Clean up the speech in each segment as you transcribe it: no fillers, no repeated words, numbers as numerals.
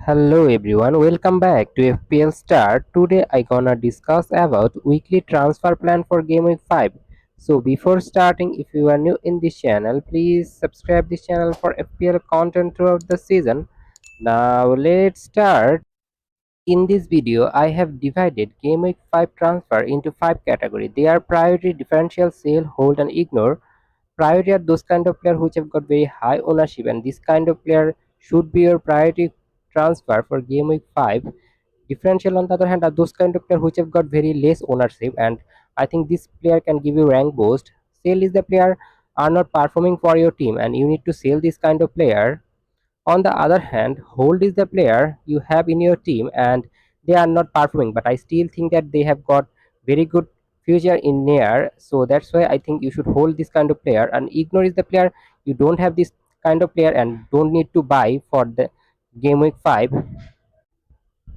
Hello everyone, welcome back to FPL Star. Today I gonna discuss about weekly transfer plan for Game Week 5. So before starting, if you are new in this channel, please subscribe this channel for FPL content throughout the season. Now let's start. In this video, I have divided Game Week 5 transfer into 5 categories. They are priority, differential, sale, hold and ignore. Priority are those kind of player which have got very high ownership, and this kind of player should be your priority transfer for game week 5. Differential on the other hand are those kind of player which have got very less ownership, and I think this player can give you rank boost. Sell is the player are not performing for your team and you need to sell this kind of player. On the other hand, hold is the player you have in your team and they are not performing, but I still think that they have got very good future in near. So that's why I think you should hold this kind of player. And ignore is the player you don't have this kind of player and don't need to buy for the game week 5.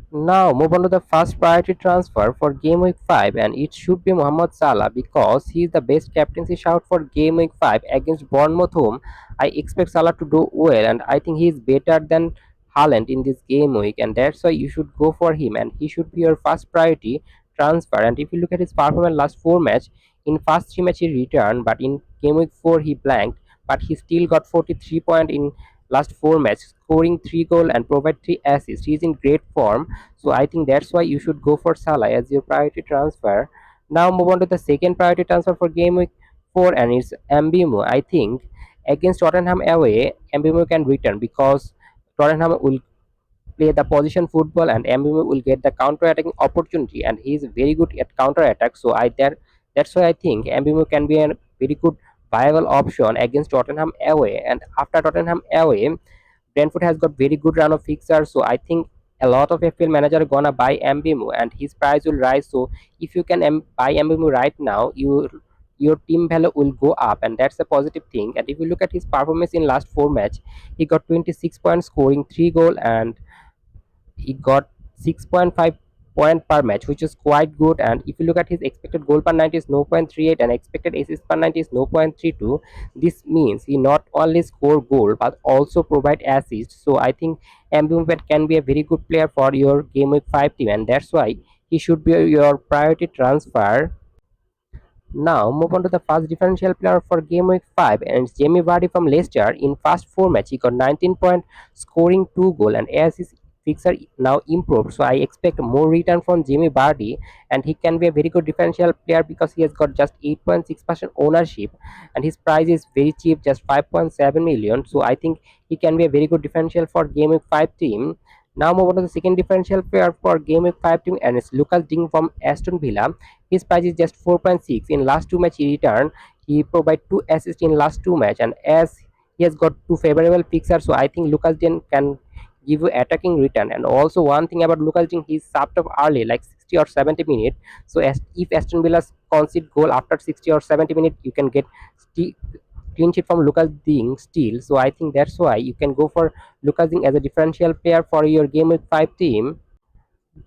Now move on to the first priority transfer for game week 5, and it should be Mohamed Salah because he is the best captaincy shout for game week 5 against Bournemouth home. I expect Salah to do well and I think he is better than Haaland in this game week, and that's why you should go for him and he should be your first priority transfer. And if you look at his performance last 4 match, in first 3 match he returned but in game week 4 he blanked, but he still got 43 points in last 4 matches, scoring 3 goals and provide 3 assists. He is in great form, so I think that's why you should go for Salah as your priority transfer. Now move on to the second priority transfer for game week 4, and it's Mbemo. I think against Tottenham away, Mbemo can return because Tottenham will play the position football and Mbemo will get the counter attacking opportunity, and he is very good at counter attack. So that's why I think Mbemo can be a very good viable option against Tottenham away. And after Tottenham away, Brentford has got very good run of fixers, so I think a lot of FPL manager are gonna buy Mbemu and his price will rise. So if you can buy Mbemu right now, your team value will go up, and that's a positive thing. And if you look at his performance in last 4 match, he got 26 points, scoring 3 goal, and he got 6.5 point per match, which is quite good. And if you look at his expected goal per 90 is 0.38 and expected assist per 90 is 0.32. This means he not only score goal but also provide assist. So I think Mbappe can be a very good player for your game week 5 team, and that's why he should be your priority transfer. Now move on to the first differential player for game week 5, and it's Jamie Vardy from Leicester. In first 4 match he got 19 points, scoring 2 goal, and as his fixture now improved, so I expect more return from Jamie Vardy, and he can be a very good differential player because he has got just 8.6% ownership and his price is very cheap, just 5.7 million. So I think he can be a very good differential for game week 5 team. Now move on to the second differential player for game week 5 team, and it's Lucas Ding from Aston Villa. His price is just 4.6. In last 2 match he returned. He provide 2 assists in last 2 match, and as he has got 2 favorable fixers, so I think Lucas Digne can give you attacking return. And also one thing about Lucas Digne, he's subbed up early, like 60 or 70 minutes. So as if Aston Villa concede goal after 60 or 70 minutes, you can get clean sheet from Lucas Digne still. So I think that's why you can go for Lucas Digne as a differential player for your game week 5 team.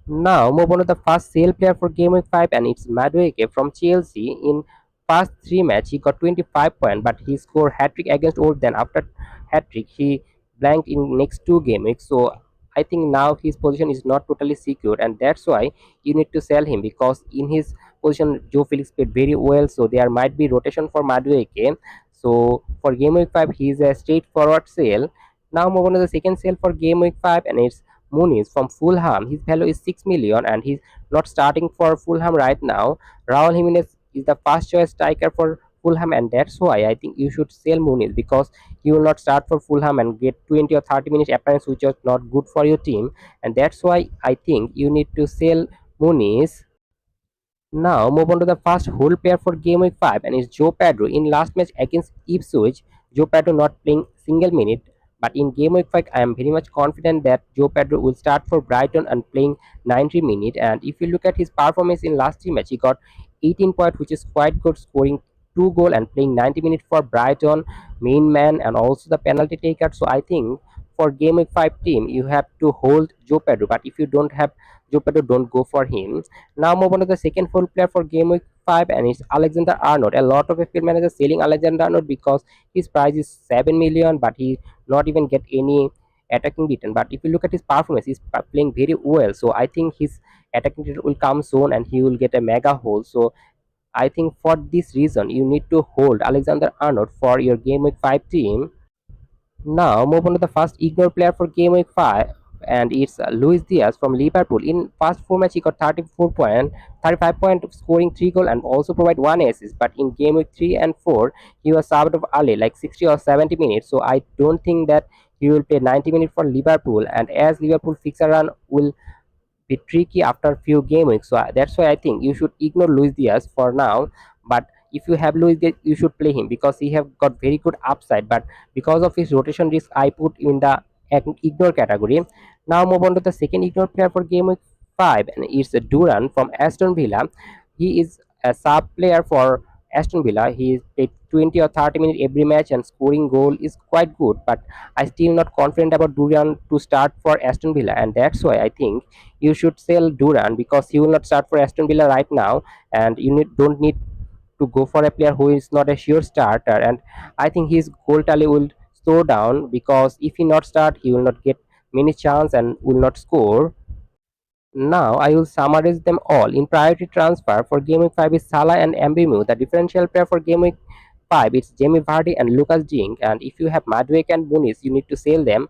Now move on to the first sale player for game week 5, and it's Madueke from Chelsea. In past 3 match he got 25 points, but he scored hat-trick against Old. Then after hat-trick he blanked in next 2 game weeks. So I think now his position is not totally secure, and that's why you need to sell him because in his position Joe Felix played very well. So there might be rotation for Madueke. So for game week 5 he is a straightforward sale. Now move on to the second sale for game week 5, and it's Muniz from Fulham. His value is 6 million and he's not starting for Fulham right now. Raul Jimenez is the first choice striker for Fulham, and that's why I think you should sell Muniz because he will not start for Fulham and get 20 or 30 minutes appearance, which is not good for your team. And that's why I think you need to sell Muniz. Now move on to the first whole player for game week 5, and it's Joe Pedro. In last match against Ipswich, Joe Pedro not playing single minute, but in game week 5 I am very much confident that Joe Pedro will start for Brighton and playing 90 minutes. And if you look at his performance in last 3 match, he got 18 points, which is quite good, scoring 2 goal and playing 90 minutes for Brighton, main man and also the penalty taker. So I think for game week 5 team you have to hold Joe Pedro, but if you don't have Joe Pedro, don't go for him. Now move on to the second full player for game week 5, and it's Alexander Arnold. A lot of FPL managers selling Alexander Arnold because his price is 7 million, but he not even get any attacking return. But if you look at his performance, he's playing very well. So I think his attacking return will come soon and he will get a mega hold. So I think for this reason, you need to hold Alexander Arnold for your Game Week 5 team. Now move on to the first ignore player for Game Week 5, and it's Luis Diaz from Liverpool. In first four match, he got 35 point, scoring three goal and also provide one assist. But in Game Week 3 and 4, he was subbed off early, like 60 or 70 minutes. So I don't think that he will play 90 minutes for Liverpool. And as Liverpool fixer run will be tricky after few game weeks. So that's why I think you should ignore Luis Diaz for now. But if you have Luis Diaz, you should play him because he have got very good upside. But because of his rotation risk, I put in the ignore category. Now move on to the second ignore player for game week 5, and it's Duran from Aston Villa. He is a sub player for Aston Villa. He is played 20 or 30 minutes every match and scoring goal is quite good. But I still not confident about Duran to start for Aston Villa, and that's why I think you should sell Duran because he will not start for Aston Villa right now, and don't need to go for a player who is not a sure starter. And I think his goal tally will slow down because if he not start, he will not get many chance and will not score. Now I will summarize them all. In priority transfer for Game Week 5 is Salah and Mbemu. The differential pair for Game Week 5 is Jamie Vardy and Lucas Dink. And if you have Madwek and Muniz, you need to sell them.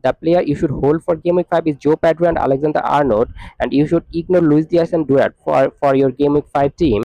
The player you should hold for Game Week 5 is Joe Pedro and Alexander Arnold. And you should ignore Luis Diaz and Durant for your Game Week 5 team.